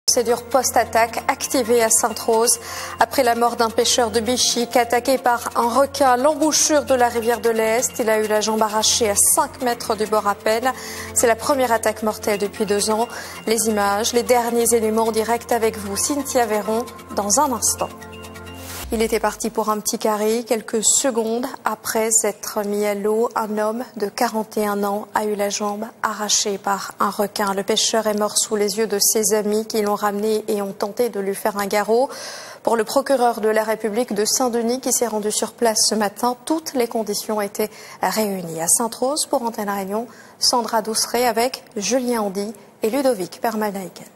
Procédure post-attaque activée à Sainte-Rose après la mort d'un pêcheur de Bichic attaqué par un requin à l'embouchure de la rivière de l'Est. Il a eu la jambe arrachée à 5 mètres du bord à peine. C'est la première attaque mortelle depuis 2 ans. Les images, les derniers éléments en direct avec vous, Cynthia Véron, dans un instant. Il était parti pour un petit carré. Quelques secondes après s'être mis à l'eau, un homme de 41 ans a eu la jambe arrachée par un requin. Le pêcheur est mort sous les yeux de ses amis qui l'ont ramené et ont tenté de lui faire un garrot. Pour le procureur de la République de Saint-Denis qui s'est rendu sur place ce matin, toutes les conditions étaient réunies. À Sainte-Rose, pour Antenne Réunion, Sandra Douceret avec Julien Handy et Ludovic Permalnaiken.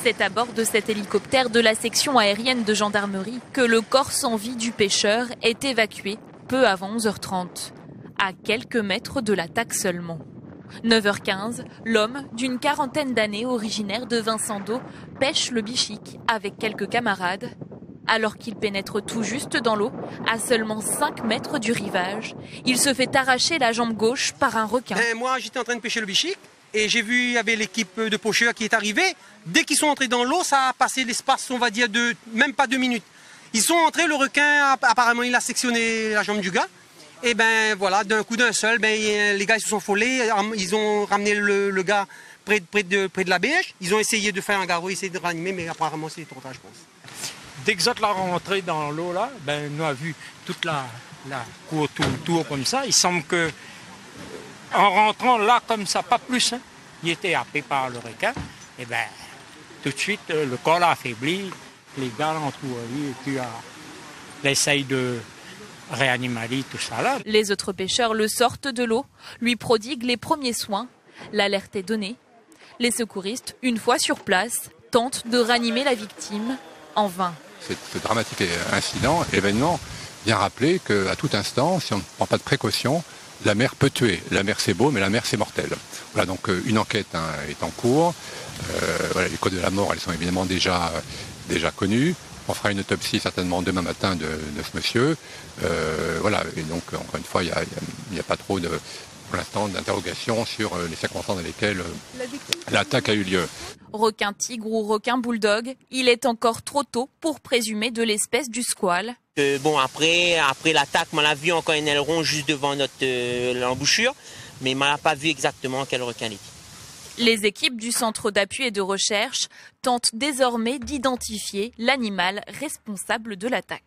C'est à bord de cet hélicoptère de la section aérienne de gendarmerie que le corps sans vie du pêcheur est évacué peu avant 11h30, à quelques mètres de l'attaque seulement. 9h15, l'homme d'une quarantaine d'années originaire de Vincent d'Eau pêche le Bichic avec quelques camarades. Alors qu'il pénètre tout juste dans l'eau, à seulement 5 mètres du rivage, il se fait arracher la jambe gauche par un requin. Moi, j'étais en train de pêcher le Bichic. Et j'ai vu, il y avait l'équipe de pêcheurs qui est arrivée. Dès qu'ils sont entrés dans l'eau, ça a passé l'espace, on va dire, de même pas 2 minutes. Ils sont entrés, le requin, apparemment, il a sectionné la jambe du gars. Et ben voilà, d'un coup d'un seul, les gars ils se sont folés. Ils ont ramené le gars près de la berge. Ils ont essayé de faire un garrot, essayé de ranimer, mais apparemment c'est trop tard, je pense. Dès que Zot l'a rentré dans l'eau, là, nous a vu toute la cour tout autour comme ça. Il semble que en rentrant là comme ça, pas plus, hein, il était happé par le requin. Et tout de suite, le corps l'a affaibli. Les gars l'ont trouvé et puis il essaye de réanimer tout ça là. Les autres pêcheurs le sortent de l'eau, lui prodiguent les premiers soins. L'alerte est donnée. Les secouristes, une fois sur place, tentent de ranimer la victime en vain. Ce dramatique incident, événement, vient rappeler qu'à tout instant, si on ne prend pas de précautions, la mer peut tuer. La mer c'est beau, mais la mer c'est mortel. Voilà, donc une enquête est en cours. Les causes de la mort, elles sont évidemment déjà connues. On fera une autopsie certainement demain matin de ce monsieur. Et donc encore une fois, il n'y a pas trop pour l'instant d'interrogation sur les circonstances dans lesquelles l'attaque a eu lieu. Requin tigre ou requin bulldog, il est encore trop tôt pour présumer de l'espèce du squale. Après l'attaque, on l'a vu encore un aileron juste devant l'embouchure, mais on n'a pas vu exactement quel requin il était. Les équipes du Centre d'appui et de recherche tentent désormais d'identifier l'animal responsable de l'attaque.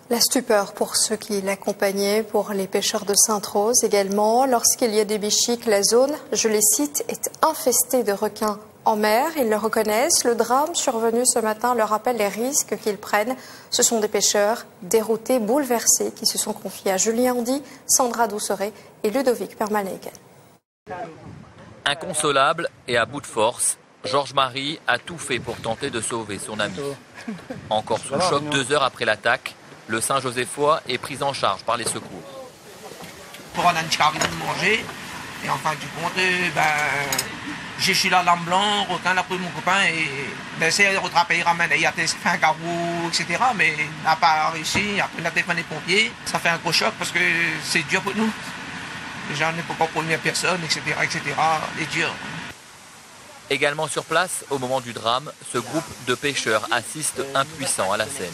La stupeur pour ceux qui l'accompagnaient, pour les pêcheurs de Sainte-Rose également. Lorsqu'il y a des bichics, la zone, je les cite, est infestée de requins en mer. Ils le reconnaissent. Le drame survenu ce matin leur rappelle les risques qu'ils prennent. Ce sont des pêcheurs déroutés, bouleversés, qui se sont confiés à Julien Handy, Sandra Douceret et Ludovic Permalnaiken. Inconsolable et à bout de force, Georges-Marie a tout fait pour tenter de sauver son ami. Encore sous le choc 2 heures après l'attaque, le Saint-Joséphois est pris en charge par les secours. Pour un qui arrive de manger, et en fin du compte, je suis là, l'âme blanc, requin, là, pour mon copain, et essayer de rattraper, ramener, il a fait un garrot, etc. Mais il n'a pas réussi. Après, il a téléphoné les pompiers. Ça fait un gros choc parce que c'est dur pour nous. Déjà, on n'est pas pour une personne, etc. C'est dur. Également sur place, au moment du drame, ce groupe de pêcheurs assiste impuissant à la scène.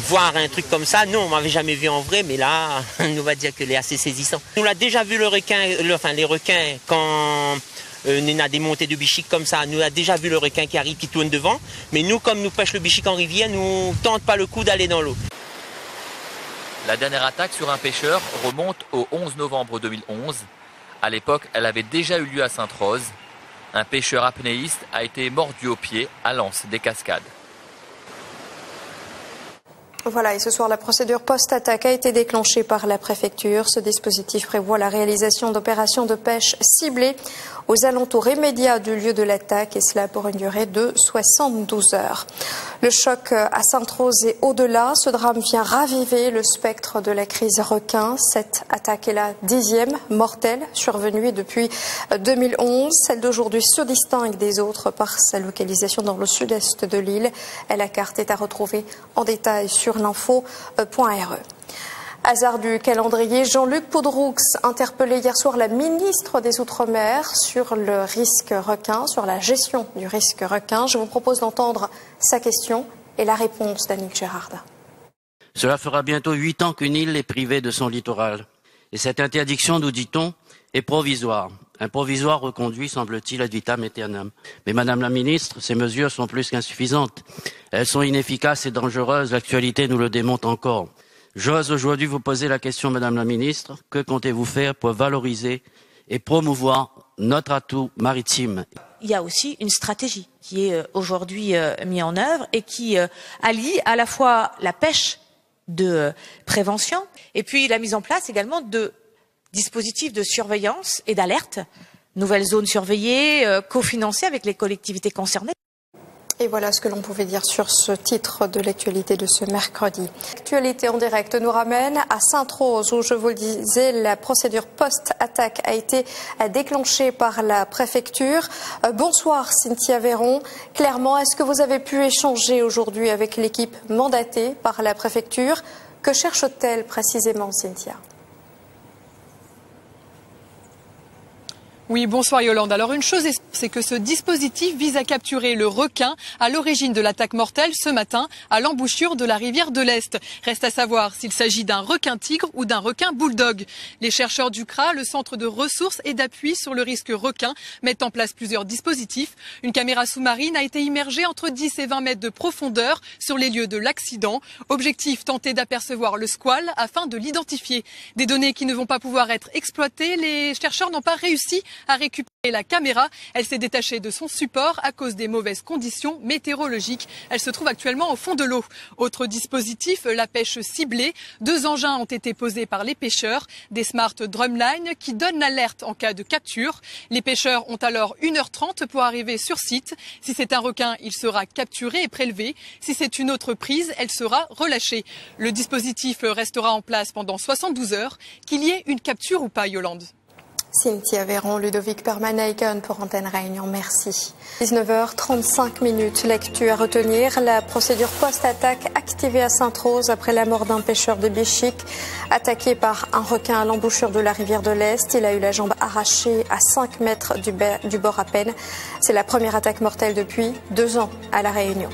Voir un truc comme ça, nous on m'avait jamais vu en vrai, mais là, on va dire que c'est assez saisissant. Nous l'a déjà vu les requins quand on a des montées de bichic comme ça. Nous a déjà vu le requin qui arrive, qui tourne devant. Mais nous, comme nous pêchons le bichic en rivière, nous tente pas le coup d'aller dans l'eau. La dernière attaque sur un pêcheur remonte au 11 novembre 2011. À l'époque, elle avait déjà eu lieu à Sainte-Rose. Un pêcheur apnéiste a été mordu au pied à l'anse des Cascades. Voilà, et ce soir, la procédure post-attaque a été déclenchée par la préfecture. Ce dispositif prévoit la réalisation d'opérations de pêche ciblées aux alentours immédiats du lieu de l'attaque, et cela pour une durée de 72 heures. Le choc à Sainte-Rose et au-delà, ce drame vient raviver le spectre de la crise requin. Cette attaque est la 10e mortelle survenue depuis 2011. Celle d'aujourd'hui se distingue des autres par sa localisation dans le sud-est de l'île. La carte est à retrouver en détail sur l'info.re. Hasard du calendrier, Jean-Luc Poudroux interpellait hier soir la ministre des Outre-mer sur le risque requin, sur la gestion du risque requin. Je vous propose d'entendre sa question et la réponse d'Annick Gérard. Cela fera bientôt 8 ans qu'une île est privée de son littoral. Et cette interdiction, nous dit-on, est provisoire. Un provisoire reconduit, semble-t-il, ad vitam aeternam. Mais Madame la Ministre, ces mesures sont plus qu'insuffisantes. Elles sont inefficaces et dangereuses. L'actualité nous le démontre encore. J'ose aujourd'hui vous poser la question, Madame la Ministre. Que comptez-vous faire pour valoriser et promouvoir notre atout maritime? Il y a aussi une stratégie qui est aujourd'hui mise en œuvre et qui allie à la fois la pêche de prévention et puis la mise en place également de dispositifs de surveillance et d'alerte, nouvelles zones surveillées, cofinancées avec les collectivités concernées. Et voilà ce que l'on pouvait dire sur ce titre de l'actualité de ce mercredi. L'actualité en direct nous ramène à Sainte-Rose où, je vous le disais, la procédure post-attaque a été déclenchée par la préfecture. Bonsoir Cynthia Véron. Clairement, est-ce que vous avez pu échanger aujourd'hui avec l'équipe mandatée par la préfecture? Que cherche-t-elle précisément, Cynthia? Oui, bonsoir Yolande. Alors une chose est sûre, c'est que ce dispositif vise à capturer le requin à l'origine de l'attaque mortelle ce matin à l'embouchure de la rivière de l'Est. Reste à savoir s'il s'agit d'un requin tigre ou d'un requin bulldog. Les chercheurs du CRA, le centre de ressources et d'appui sur le risque requin, mettent en place plusieurs dispositifs. Une caméra sous-marine a été immergée entre 10 et 20 mètres de profondeur sur les lieux de l'accident. Objectif, tenter d'apercevoir le squale afin de l'identifier. Des données qui ne vont pas pouvoir être exploitées, les chercheurs n'ont pas réussi à récupérer la caméra. Elle s'est détachée de son support à cause des mauvaises conditions météorologiques. Elle se trouve actuellement au fond de l'eau. Autre dispositif, la pêche ciblée. 2 engins ont été posés par les pêcheurs, des Smart Drumline qui donnent l'alerte en cas de capture. Les pêcheurs ont alors 1h30 pour arriver sur site. Si c'est un requin, il sera capturé et prélevé. Si c'est une autre prise, elle sera relâchée. Le dispositif restera en place pendant 72 heures. Qu'il y ait une capture ou pas, Yolande? Cynthia Véron, Ludovic Permaneiken pour Antenne Réunion, merci. 19h35, l'actu à retenir, la procédure post-attaque activée à Sainte-Rose après la mort d'un pêcheur de Bichic, attaqué par un requin à l'embouchure de la rivière de l'Est. Il a eu la jambe arrachée à 5 mètres du bord à peine. C'est la première attaque mortelle depuis 2 ans à La Réunion.